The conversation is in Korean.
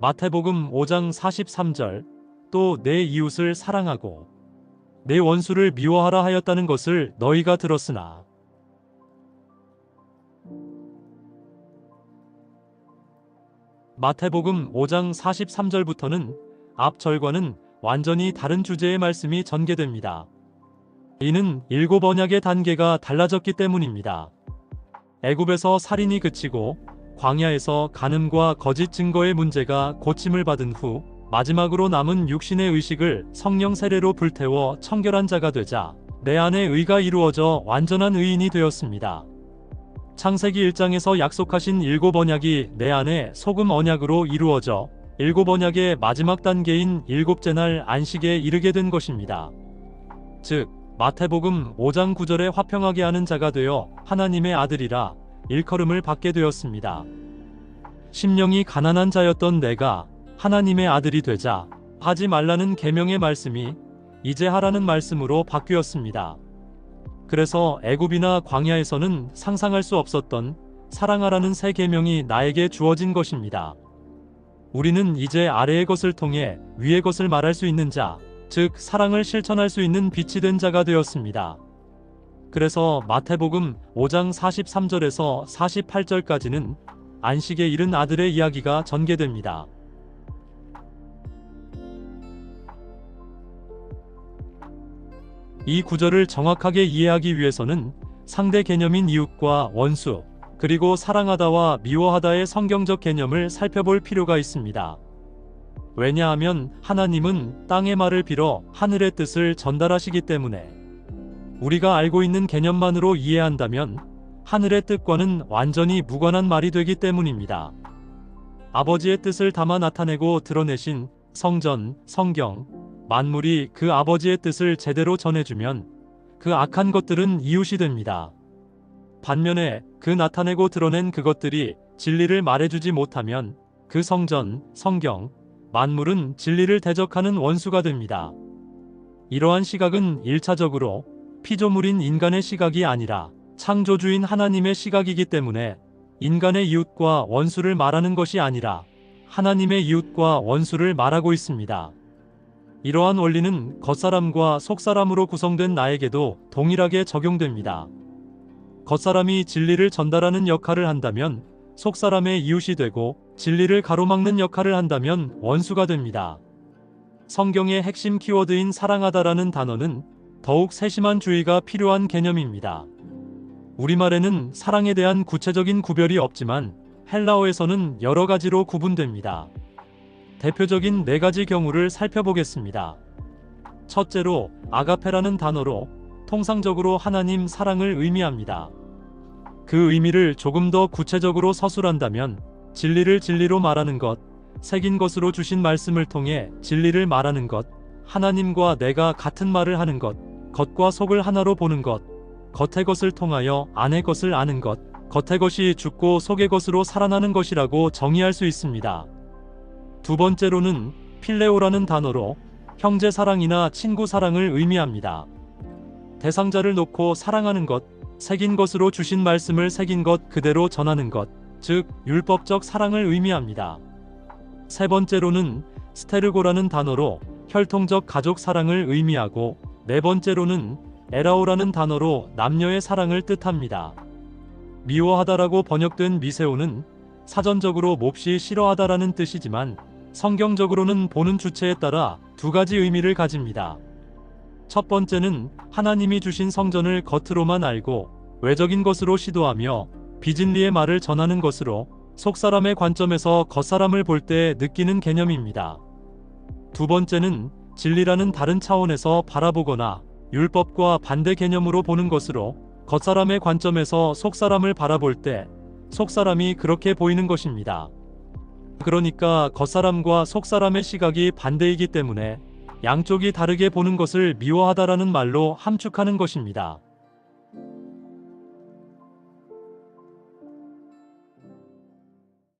마태복음 5장 43절 또 내 이웃을 사랑하고 내 원수를 미워하라 하였다는 것을 너희가 들었으나 마태복음 5장 43절부터는 앞 절과는 완전히 다른 주제의 말씀이 전개됩니다. 이는 7 언약의 단계가 달라졌기 때문입니다. 애굽에서 살인이 그치고 광야에서 간음과 거짓 증거의 문제가 고침을 받은 후 마지막으로 남은 육신의 의식을 성령 세례로 불태워 청결한 자가 되자 내 안에 의가 이루어져 완전한 의인이 되었습니다. 창세기 1장에서 약속하신 7 언약이 내 안에 소금 언약으로 이루어져 7 언약의 마지막 단계인 7째 날 안식에 이르게 된 것입니다. 즉 마태복음 5장 9절에 화평하게 하는 자가 되어 하나님의 아들이라 일컬음을 받게 되었습니다. 심령이 가난한 자였던 내가 하나님의 아들이 되자 하지 말라는 계명의 말씀이 이제 하라는 말씀으로 바뀌었습니다. 그래서 애굽이나 광야에서는 상상할 수 없었던 사랑하라는 새 계명이 나에게 주어진 것입니다. 우리는 이제 아래의 것을 통해 위의 것을 말할 수 있는 자, 즉 사랑을 실천할 수 있는 빛이 된 자가 되었습니다. 그래서 마태복음 5장 43절에서 48절까지는 안식에 이른 아들의 이야기가 전개됩니다. 이 구절을 정확하게 이해하기 위해서는 상대 개념인 이웃과 원수, 그리고 사랑하다와 미워하다의 성경적 개념을 살펴볼 필요가 있습니다. 왜냐하면 하나님은 땅의 말을 빌어 하늘의 뜻을 전달하시기 때문에 우리가 알고 있는 개념만으로 이해한다면 하늘의 뜻과는 완전히 무관한 말이 되기 때문입니다. 아버지의 뜻을 담아 나타내고 드러내신 성전, 성경, 만물이 그 아버지의 뜻을 제대로 전해주면 그 악한 것들은 이웃이 됩니다. 반면에 그 나타내고 드러낸 그것들이 진리를 말해주지 못하면 그 성전, 성경, 만물은 진리를 대적하는 원수가 됩니다. 이러한 시각은 1차적으로 피조물인 인간의 시각이 아니라 창조주인 하나님의 시각이기 때문에 인간의 이웃과 원수를 말하는 것이 아니라 하나님의 이웃과 원수를 말하고 있습니다. 이러한 원리는 겉사람과 속사람으로 구성된 나에게도 동일하게 적용됩니다. 겉사람이 진리를 전달하는 역할을 한다면 속사람의 이웃이 되고 진리를 가로막는 역할을 한다면 원수가 됩니다. 성경의 핵심 키워드인 사랑하다라는 단어는 더욱 세심한 주의가 필요한 개념입니다. 우리말에는 사랑에 대한 구체적인 구별이 없지만 헬라어에서는 여러 가지로 구분됩니다. 대표적인 4가지 경우를 살펴보겠습니다. 첫째로 아가페라는 단어로 통상적으로 하나님 사랑을 의미합니다. 그 의미를 조금 더 구체적으로 서술한다면 진리를 진리로 말하는 것, 새긴 것으로 주신 말씀을 통해 진리를 말하는 것, 하나님과 내가 같은 말을 하는 것, 겉과 속을 하나로 보는 것, 겉의 것을 통하여 안의 것을 아는 것, 겉의 것이 죽고 속의 것으로 살아나는 것이라고 정의할 수 있습니다. 두 번째로는 필레오라는 단어로 형제 사랑이나 친구 사랑을 의미합니다. 대상자를 놓고 사랑하는 것, 새긴 것으로 주신 말씀을 새긴 것 그대로 전하는 것, 즉 율법적 사랑을 의미합니다. 세 번째로는 스테르고라는 단어로 혈통적 가족 사랑을 의미하고 네 번째로는 에라오라는 단어로 남녀의 사랑을 뜻합니다. 미워하다라고 번역된 미세오는 사전적으로 몹시 싫어하다라는 뜻이지만 성경적으로는 보는 주체에 따라 2가지 의미를 가집니다. 첫 번째는 하나님이 주신 성전을 겉으로만 알고 외적인 것으로 시도하며 비진리의 말을 전하는 것으로 속사람의 관점에서 겉사람을 볼 때 느끼는 개념입니다. 두 번째는 진리라는 다른 차원에서 바라보거나 율법과 반대 개념으로 보는 것으로 겉사람의 관점에서 속사람을 바라볼 때 속사람이 그렇게 보이는 것입니다. 그러니까 겉사람과 속사람의 시각이 반대이기 때문에 양쪽이 다르게 보는 것을 미워하다라는 말로 함축하는 것입니다.